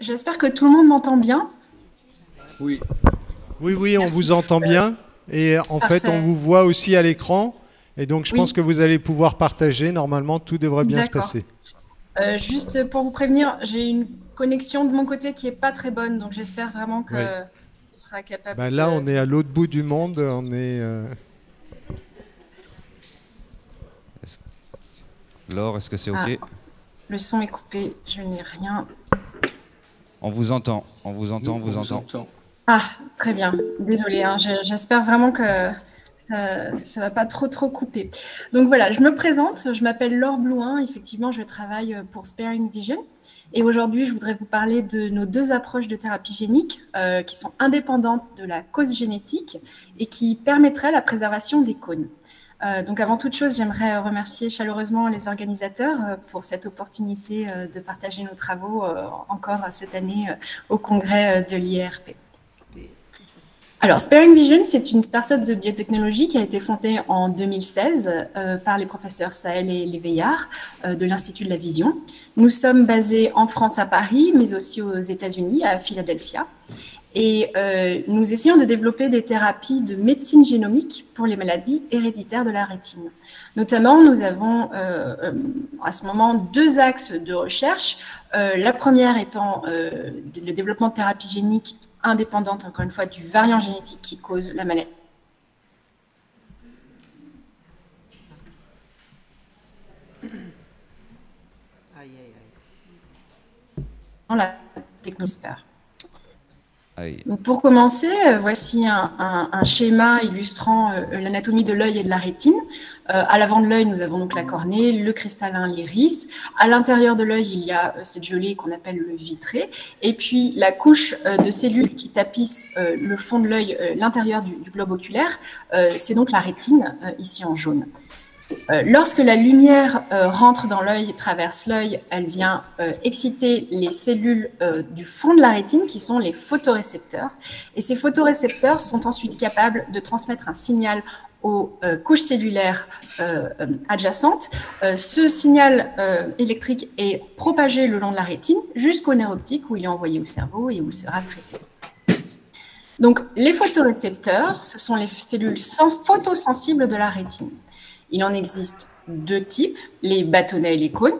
J'espère que tout le monde m'entend bien. Oui. Oui, oui, on Merci. vous entend bien. Et en fait, on Parfait. vous voit aussi à l'écran. Et donc, je pense Oui, que vous allez pouvoir partager. Normalement, tout devrait bien se d'accord. passer. Juste pour vous prévenir, j'ai une connexion de mon côté qui est pas très bonne, donc j'espère vraiment que Oui. ce sera capable Ben là, de. on est à l'autre bout du monde. On est. Est-ce- Laure, est-ce que c'est Ah, OK? le son est coupé, je n'ai rien. On vous entend, on vous entend, Nous, on vous on vous entend. entend. Ah, très bien. Désolée, hein, j'espère vraiment que ça va pas trop couper. Donc voilà, je me présente. Je m'appelle Laure Blouin. Effectivement, je travaille pour Sparing Vision. Et aujourd'hui, je voudrais vous parler de nos deux approches de thérapie génique qui sont indépendantes de la cause génétique et qui permettraient la préservation des cônes. Donc avant toute chose, j'aimerais remercier chaleureusement les organisateurs pour cette opportunité de partager nos travaux encore cette année au congrès de l'IRP. Alors, Sparing Vision, c'est une start-up de biotechnologie qui a été fondée en 2016 par les professeurs Sahel et Léveillard de l'Institut de la Vision. Nous sommes basés en France à Paris, mais aussi aux États-Unis, à Philadelphia. Et nous essayons de développer des thérapies de médecine génomique pour les maladies héréditaires de la rétine. Notamment, nous avons à ce moment deux axes de recherche. La première étant le développement de thérapies géniques indépendante, encore une fois, du variant génétique qui cause la maladie. La technosphère. Aïe. Donc pour commencer, voici un schéma illustrant l'anatomie de l'œil et de la rétine. À l'avant de l'œil, nous avons donc la cornée, le cristallin, l'iris. À l'intérieur de l'œil, il y a cette gelée qu'on appelle le vitré. Et puis la couche de cellules qui tapissent le fond de l'œil, l'intérieur du globe oculaire, c'est donc la rétine, ici en jaune. Lorsque la lumière rentre dans l'œil, traverse l'œil, elle vient exciter les cellules du fond de la rétine qui sont les photorécepteurs. Et ces photorécepteurs sont ensuite capables de transmettre un signal aux couches cellulaires adjacentes. Ce signal électrique est propagé le long de la rétine jusqu'au nerf optique où il est envoyé au cerveau et où il sera traité. Donc, les photorécepteurs, ce sont les cellules photosensibles de la rétine. Il en existe deux types, les bâtonnets et les cônes.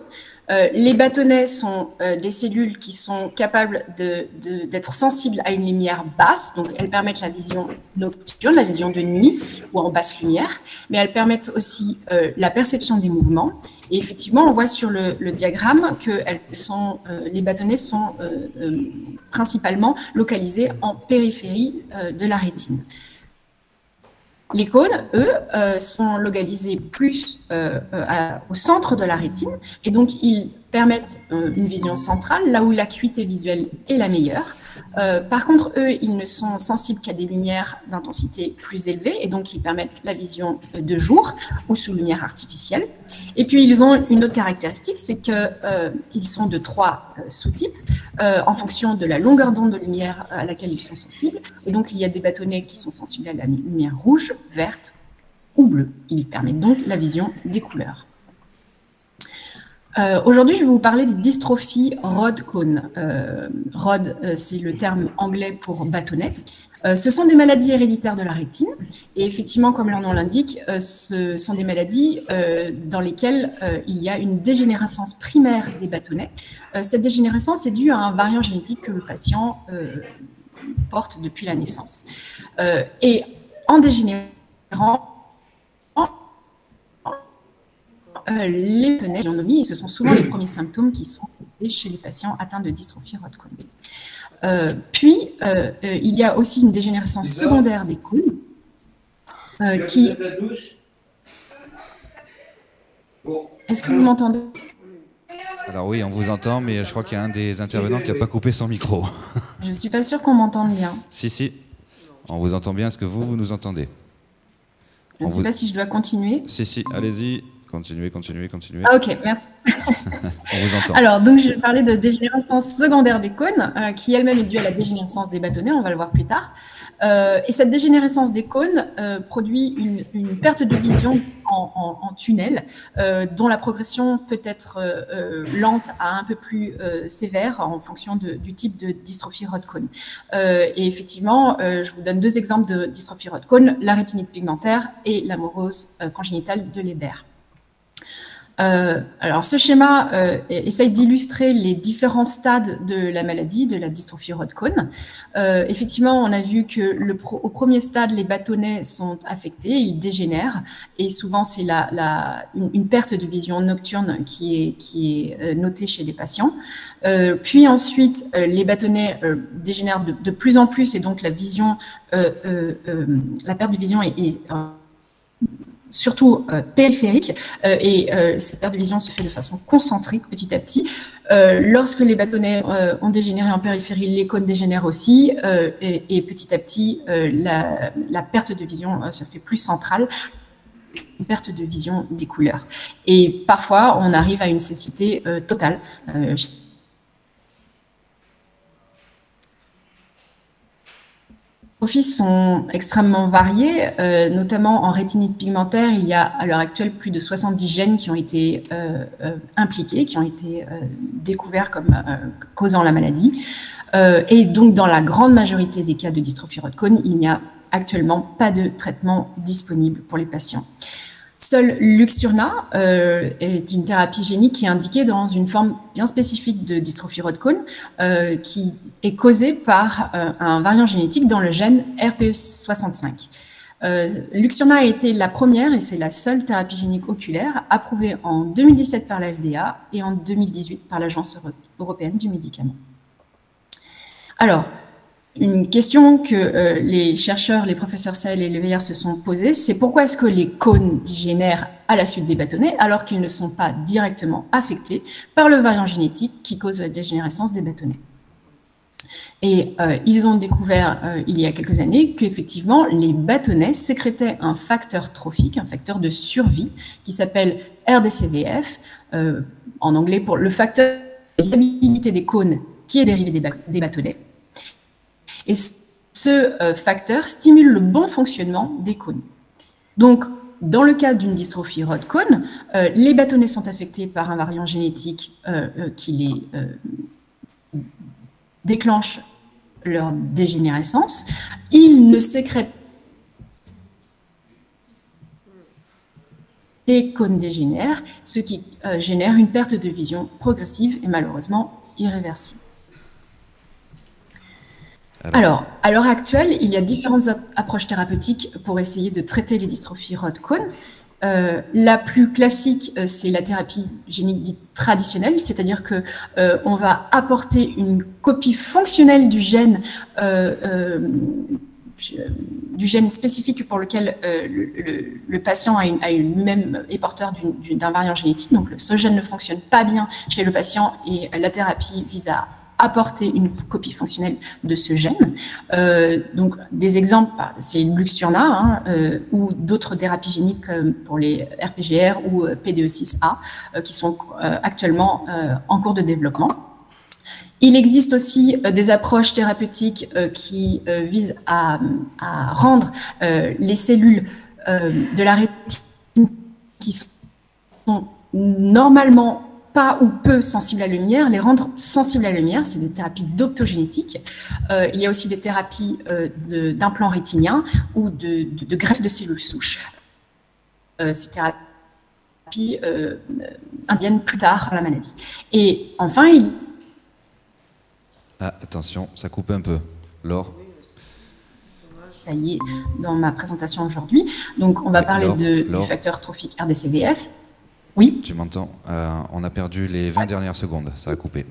Les bâtonnets sont des cellules qui sont capables d'être sensibles à une lumière basse, donc elles permettent la vision nocturne, la vision de nuit ou en basse lumière, mais elles permettent aussi la perception des mouvements. Et effectivement, on voit sur le diagramme que les bâtonnets sont principalement localisés en périphérie de la rétine. Les cônes, eux, sont localisés plus au centre de la rétine et donc ils permettent une vision centrale, là où l'acuité visuelle est la meilleure. Par contre, eux, ils ne sont sensibles qu'à des lumières d'intensité plus élevée et donc ils permettent la vision de jour ou sous lumière artificielle. Et puis, ils ont une autre caractéristique, c'est qu'ils sont de trois sous-types en fonction de la longueur d'onde de lumière à laquelle ils sont sensibles. Et donc, il y a des bâtonnets qui sont sensibles à la lumière rouge, verte ou bleue. Ils permettent donc la vision des couleurs. Aujourd'hui, je vais vous parler des dystrophies Rod-Cone. Rod, c'est le terme anglais pour bâtonnet. Ce sont des maladies héréditaires de la rétine. Et effectivement, comme leur nom l'indique, ce sont des maladies dans lesquelles il y a une dégénérescence primaire des bâtonnets. Cette dégénérescence est due à un variant génétique que le patient porte depuis la naissance. Et en dégénérant, les bâtonnets, ce sont souvent les premiers symptômes qui sont chez les patients atteints de dystrophie Rod-Cone. Puis, il y a aussi une dégénérescence secondaire des cônes qui... Est-ce que vous m'entendez? Alors oui, on vous entend, mais je crois qu'il y a un des intervenants qui n'a pas coupé son micro. Je ne suis pas sûre qu'on m'entende bien. Si, on vous entend bien. Est-ce que vous nous entendez? Je ne sais pas si je dois continuer. Si, allez-y. continuez, continuez, continuez. Ah, ok, merci. On vous entend. Alors, donc, je vais parler de dégénérescence secondaire des cônes, qui elle-même est due à la dégénérescence des bâtonnets, on va le voir plus tard. Et cette dégénérescence des cônes produit une perte de vision en tunnel, dont la progression peut être lente à un peu plus sévère en fonction du type de dystrophie Rod-Cone. Et effectivement, je vous donne 2 exemples de dystrophie Rod-Cone, la rétinite pigmentaire et la morose congénitale de Leber. Alors, ce schéma essaye d'illustrer les différents stades de la maladie, de la dystrophie Rod-Cone. Effectivement, on a vu que au premier stade, les bâtonnets sont affectés, ils dégénèrent, et souvent c'est une perte de vision nocturne qui est notée chez les patients. Puis ensuite, les bâtonnets dégénèrent de plus en plus, et donc la vision, la perte de vision est surtout périphérique, et cette perte de vision se fait de façon concentrique petit à petit. Lorsque les bâtonnets ont dégénéré en périphérie, les cônes dégénèrent aussi, et petit à petit, la perte de vision se fait plus centrale, une perte de vision des couleurs. Et parfois, on arrive à une cécité totale. Les dystrophies sont extrêmement variées, notamment en rétinite pigmentaire. Il y a à l'heure actuelle plus de 70 gènes qui ont été impliqués, qui ont été découverts comme causant la maladie. Et donc, dans la grande majorité des cas de dystrophie Rod-Cone, il n'y a actuellement pas de traitement disponible pour les patients. Seul Luxturna est une thérapie génique qui est indiquée dans une forme bien spécifique de dystrophie Rod-Cone qui est causée par un variant génétique dans le gène RPE65. Luxturna a été la première et c'est la seule thérapie génique oculaire approuvée en 2017 par la FDA et en 2018 par l'Agence européenne du médicament. Alors, une question que les chercheurs, les professeurs Sahel et Leveillard se sont posées, c'est pourquoi est-ce que les cônes dégénèrent à la suite des bâtonnets alors qu'ils ne sont pas directement affectés par le variant génétique qui cause la dégénérescence des bâtonnets. Et ils ont découvert il y a quelques années qu'effectivement les bâtonnets sécrétaient un facteur trophique, un facteur de survie qui s'appelle RDCVF, en anglais pour le facteur de viabilité des cônes qui est dérivé des bâtonnets. Et ce facteur stimule le bon fonctionnement des cônes. Donc, dans le cas d'une dystrophie Rod-Cone, les bâtonnets sont affectés par un variant génétique qui les déclenche leur dégénérescence. Ils ne sécrètent les cônes dégénèrent, ce qui génère une perte de vision progressive et malheureusement irréversible. Alors, à l'heure actuelle, il y a différentes approches thérapeutiques pour essayer de traiter les dystrophies Rod-Cone. La plus classique, c'est la thérapie génique dite traditionnelle, c'est-à-dire que on va apporter une copie fonctionnelle du gène spécifique pour lequel le patient lui-même est porteur d'un variant génétique. Donc, ce gène ne fonctionne pas bien chez le patient et la thérapie vise à apporter une copie fonctionnelle de ce gène. Donc, des exemples, c'est Luxturna ou d'autres thérapies géniques pour les RPGR ou PDE6A qui sont actuellement en cours de développement. Il existe aussi des approches thérapeutiques qui visent à rendre les cellules de la rétine qui sont normalement pas ou peu sensibles à la lumière, les rendre sensibles à la lumière, c'est des thérapies d'optogénétique. Il y a aussi des thérapies d'implants rétiniens ou de greffe de cellules souches. Ces thérapies interviennent plus tard dans la maladie. Et enfin, attention, ça coupe un peu. Laure. Dans ma présentation aujourd'hui. Donc, on va parler du facteur trophique RDCVF. Oui. Tu m'entends? On a perdu les 20 dernières secondes, ça a coupé.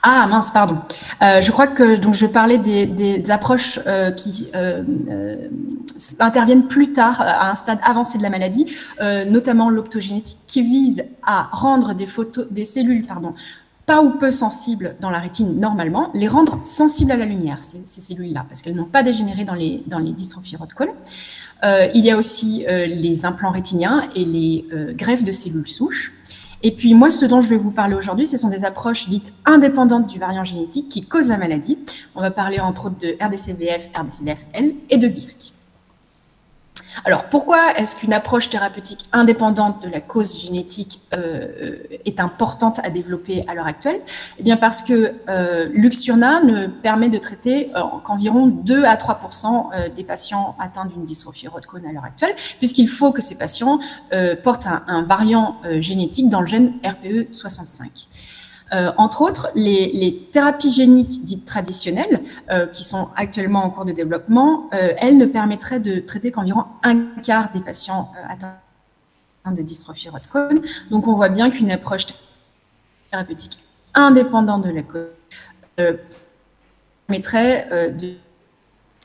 Ah mince, pardon. Je crois que donc je parlais des approches qui interviennent plus tard, à un stade avancé de la maladie, notamment l'optogénétique, qui vise à rendre des cellules pas ou peu sensibles dans la rétine normalement, les rendre sensibles à la lumière, ces cellules-là, parce qu'elles n'ont pas dégénéré dans les dystrophies Rod-Cone. Il y a aussi les implants rétiniens et les greffes de cellules souches. Et puis moi, ce dont je vais vous parler aujourd'hui, ce sont des approches dites indépendantes du variant génétique qui cause la maladie. On va parler entre autres de RDCVF, RDCVF-L et de GIRC. Alors, pourquoi est-ce qu'une approche thérapeutique indépendante de la cause génétique est importante à développer à l'heure actuelle? Eh bien, parce que Luxturna ne permet de traiter qu'environ 2 à 3% des patients atteints d'une dystrophie Rod-Kohn à l'heure actuelle, puisqu'il faut que ces patients portent un variant génétique dans le gène RPE65. Entre autres, les thérapies géniques dites traditionnelles, qui sont actuellement en cours de développement, elles ne permettraient de traiter qu'environ un quart des patients atteints de dystrophie Rod-Kohn. Donc, on voit bien qu'une approche thérapeutique indépendante de la cause permettrait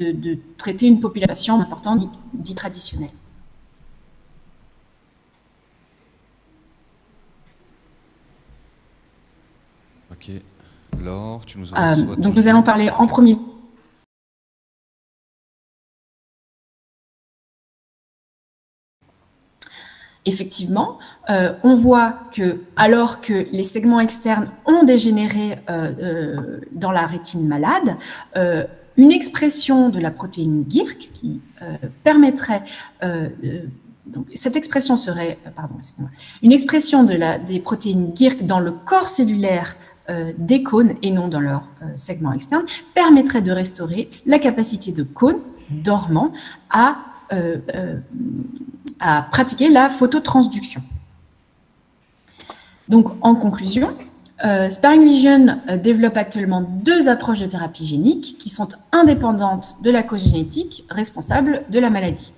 de traiter une population importante dite traditionnelle. Ok. Laure, tu nous as donc nous allons parler en premier. Effectivement, on voit que alors que les segments externes ont dégénéré dans la rétine malade, une expression de la protéine GIRC qui permettrait donc, cette expression serait, une expression des protéines GIRC dans le corps cellulaire des cônes et non dans leur segment externe permettrait de restaurer la capacité de cônes dormants à pratiquer la phototransduction. Donc, en conclusion, Sparing Vision développe actuellement 2 approches de thérapie génique qui sont indépendantes de la cause génétique responsable de la maladie.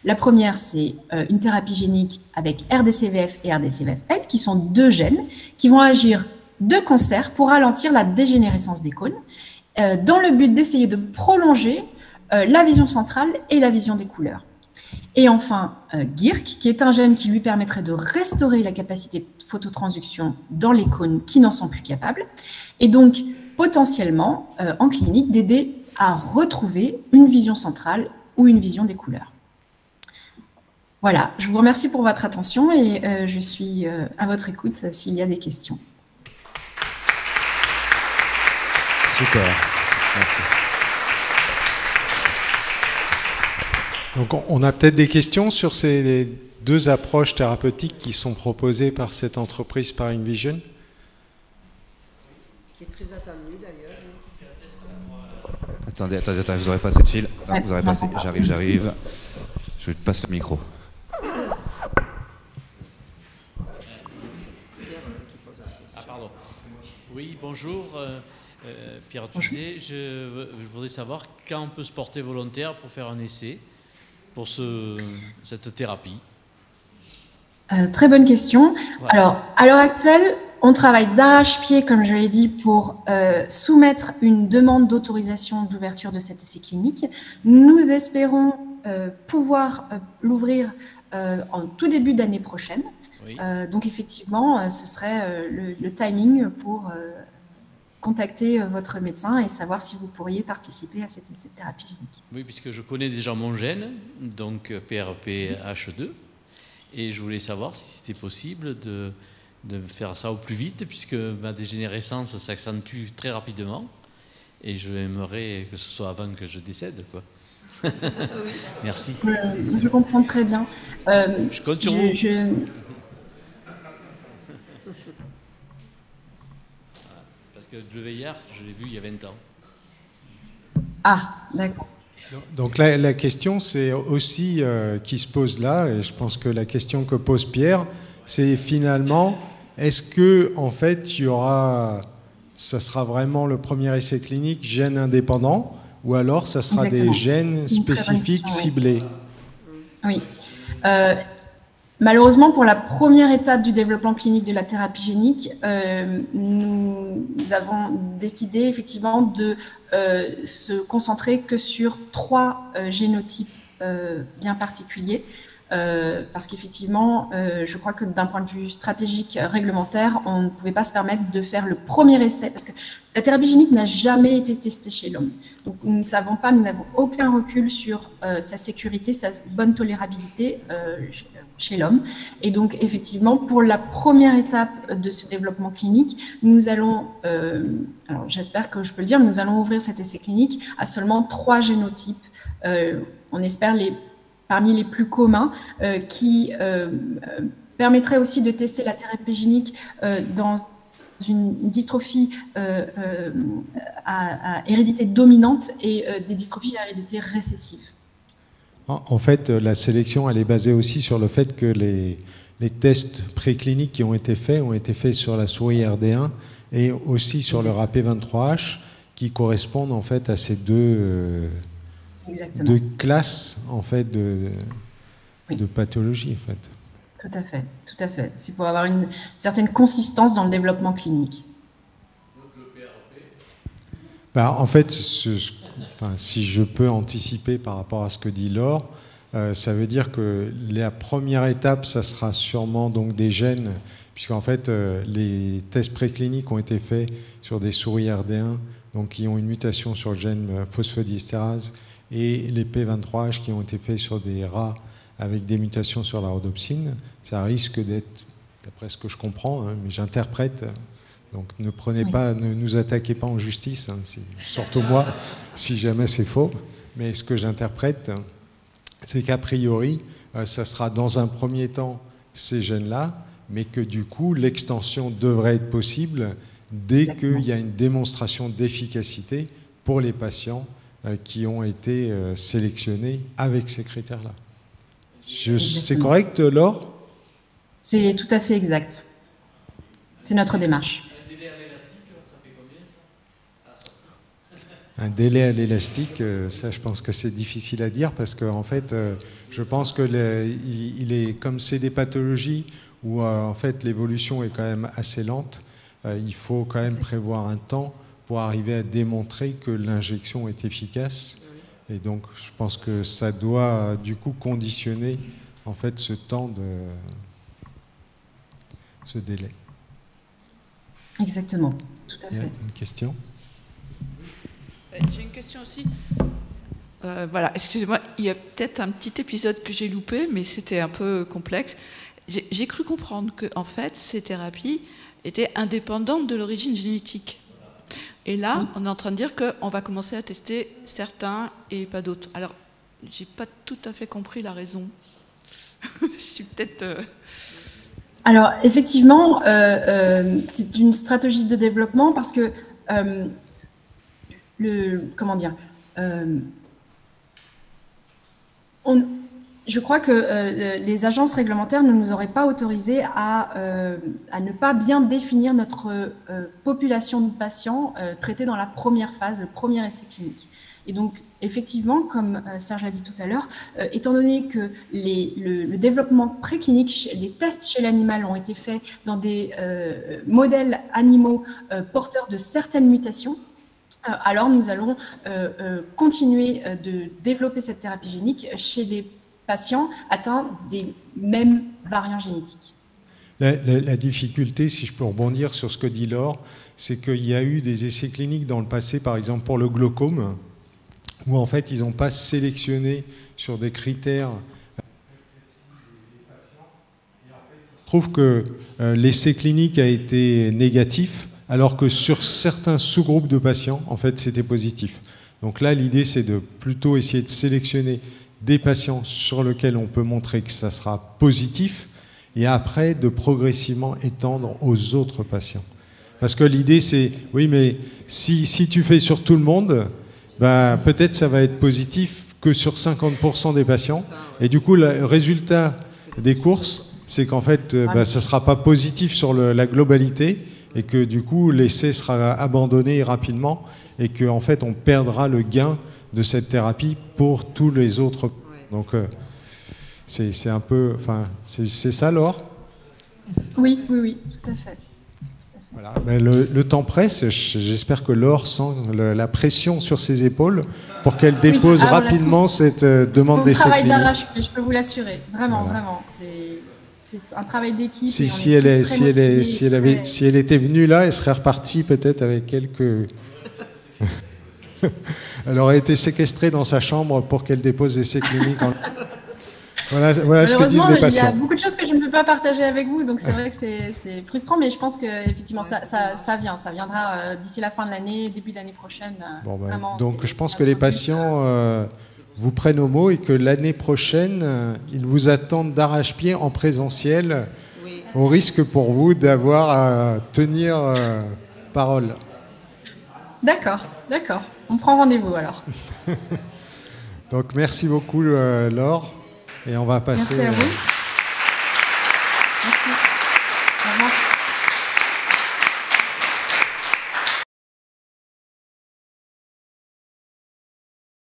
La première, c'est une thérapie génique avec RDCVF et RDCVF-L, qui sont 2 gènes qui vont agir de concert pour ralentir la dégénérescence des cônes, dans le but d'essayer de prolonger la vision centrale et la vision des couleurs. Et enfin, GIRC, qui est un gène qui lui permettrait de restaurer la capacité de phototransduction dans les cônes qui n'en sont plus capables, et donc potentiellement, en clinique, d'aider à retrouver une vision centrale ou une vision des couleurs. Voilà, je vous remercie pour votre attention et je suis à votre écoute s'il y a des questions. Super, merci. Donc on a peut-être des questions sur ces 2 approches thérapeutiques qui sont proposées par cette entreprise Sparing Vision. Qui est très attendue d'ailleurs. Attendez, vous n'aurez pas assez de fil. Non, vous aurez pas assez. J'arrive. Je te passe le micro. Ah pardon. Oui, bonjour. Pierre Tuzet, je voudrais savoir quand on peut se porter volontaire pour faire un essai pour cette thérapie. Très bonne question. Voilà. Alors, à l'heure actuelle, on travaille d'arrache-pied, comme je l'ai dit, pour soumettre une demande d'autorisation d'ouverture de cet essai clinique. Nous espérons pouvoir l'ouvrir en tout début d'année prochaine. Oui. Donc, effectivement, ce serait le timing pour contacter votre médecin et savoir si vous pourriez participer à cette thérapie génique. Oui, puisque je connais déjà mon gène, donc PRPH2, et je voulais savoir si c'était possible de faire ça au plus vite, puisque ma dégénérescence s'accentue très rapidement, et je aimerais que ce soit avant que je décède, quoi. Merci. Je comprends très bien. Je compte sur vous. Parce que le VIH, je l'ai vu il y a 20 ans. Ah, d'accord. Donc la question, c'est aussi qui se pose là, et je pense que la question que pose Pierre, c'est finalement, est-ce que en fait, ça sera vraiment le premier essai clinique gène indépendant, ou alors ça sera Exactement. des gènes spécifiques ciblés? Oui. Malheureusement, pour la première étape du développement clinique de la thérapie génique, nous avons décidé effectivement de se concentrer que sur 3 génotypes bien particuliers. Parce qu'effectivement, je crois que d'un point de vue stratégique réglementaire, on ne pouvait pas se permettre de faire le premier essai, parce que La thérapie génique n'a jamais été testée chez l'homme. Donc nous ne savons pas, nous n'avons aucun recul sur sa sécurité, sa bonne tolérabilité chez l'homme. Et donc effectivement, pour la première étape de ce développement clinique, nous allons, alors j'espère que je peux le dire, nous allons ouvrir cet essai clinique à seulement 3 génotypes. On espère parmi les plus communs qui permettraient aussi de tester la thérapie génique dans une dystrophie à hérédité dominante et des dystrophies à hérédité récessive. En fait, la sélection, elle est basée aussi sur le fait que les tests précliniques qui ont été faits sur la souris RD1 et aussi sur le RAP23H, qui correspondent en fait à ces deux classes en fait de pathologie en fait. Tout à fait, tout à fait. C'est pour avoir une certaine consistance dans le développement clinique. En fait, si je peux anticiper par rapport à ce que dit Laure, ça veut dire que la première étape, ça sera sûrement donc des gènes, puisqu'en fait, les tests précliniques ont été faits sur des souris RD1, donc qui ont une mutation sur le gène phosphodiesterase, et les P23H qui ont été faits sur des rats avec des mutations sur la rhodopsine. Ça risque d'être, d'après ce que je comprends, hein, mais j'interprète, donc ne prenez pas, ne nous attaquez pas en justice, hein, surtout moi, si jamais c'est faux, mais ce que j'interprète, c'est qu'a priori, ça sera dans un premier temps ces gènes-là, mais que du coup, l'extension devrait être possible dès qu'il y a une démonstration d'efficacité pour les patients qui ont été sélectionnés avec ces critères-là. C'est correct, Laure? C'est tout à fait exact. C'est notre démarche. Un délai à l'élastique, ça je pense que c'est difficile à dire parce qu'en fait, je pense que comme c'est des pathologies où en fait l'évolution est quand même assez lente, il faut quand même prévoir un temps pour arriver à démontrer que l'injection est efficace. Et donc, je pense que ça doit, du coup, conditionner, en fait, ce temps ce délai. Exactement, tout à fait. Une question? J'ai une question aussi. Voilà, excusez-moi, il y a peut-être un petit épisode que j'ai loupé, mais c'était un peu complexe. J'ai cru comprendre que, en fait, ces thérapies étaient indépendantes de l'origine génétique. Et là, on est en train de dire qu'on va commencer à tester certains et pas d'autres. Alors, j'ai pas tout à fait compris la raison. Je suis peut-être... Alors, effectivement, c'est une stratégie de développement parce que, comment dire, je crois que les agences réglementaires ne nous auraient pas autorisé à ne pas bien définir notre population de patients traités dans la première phase, le premier essai clinique. Et donc, effectivement, comme Serge l'a dit tout à l'heure, étant donné que le développement préclinique, les tests chez l'animal ont été faits dans des modèles animaux porteurs de certaines mutations, alors nous allons continuer de développer cette thérapie génique chez les patients atteints des mêmes variants génétiques. La difficulté, si je peux rebondir sur ce que dit Laure, c'est qu'il y a eu des essais cliniques dans le passé, par exemple pour le glaucome, où en fait ils n'ont pas sélectionné sur des critères. Je trouve que l'essai clinique a été négatif, alors que sur certains sous-groupes de patients, en fait, c'était positif. Donc là, l'idée, c'est de plutôt essayer de sélectionner des patients sur lesquels on peut montrer que ça sera positif, et après, de progressivement étendre aux autres patients. Parce que l'idée, c'est, oui, mais si tu fais sur tout le monde, bah, peut-être ça va être positif que sur 50% des patients. Et du coup, le résultat des courses, c'est qu'en fait, bah, ça ne sera pas positif sur la globalité, et que du coup, l'essai sera abandonné rapidement, et qu'en fait, on perdra le gain de cette thérapie pour tous les autres. Donc, c'est un peu... Enfin, c'est ça, Laure? Oui, tout à fait. Voilà. Ben, le temps presse. J'espère que Laure sent la pression sur ses épaules pour qu'elle dépose rapidement cette demande d'essai clinique. Travail d'arrache-pied, je peux vous l'assurer. Vraiment, vraiment. c'est un travail d'équipe. Si elle était venue là, elle serait repartie peut-être avec quelques... Elle aurait été séquestrée dans sa chambre pour qu'elle dépose essais cliniques. Voilà ce que disent les patients. Il y a beaucoup de choses que je ne peux pas partager avec vous, donc c'est vrai que c'est frustrant, mais je pense qu'effectivement, ça viendra d'ici la fin de l'année, début de l'année prochaine. Vraiment, donc je pense que les patients vous prennent au mot et que l'année prochaine, ils vous attendent d'arrache-pied en présentiel, au risque pour vous d'avoir à tenir parole. D'accord. On prend rendez-vous alors. Donc merci beaucoup Laure, et on va passer... Merci à vous.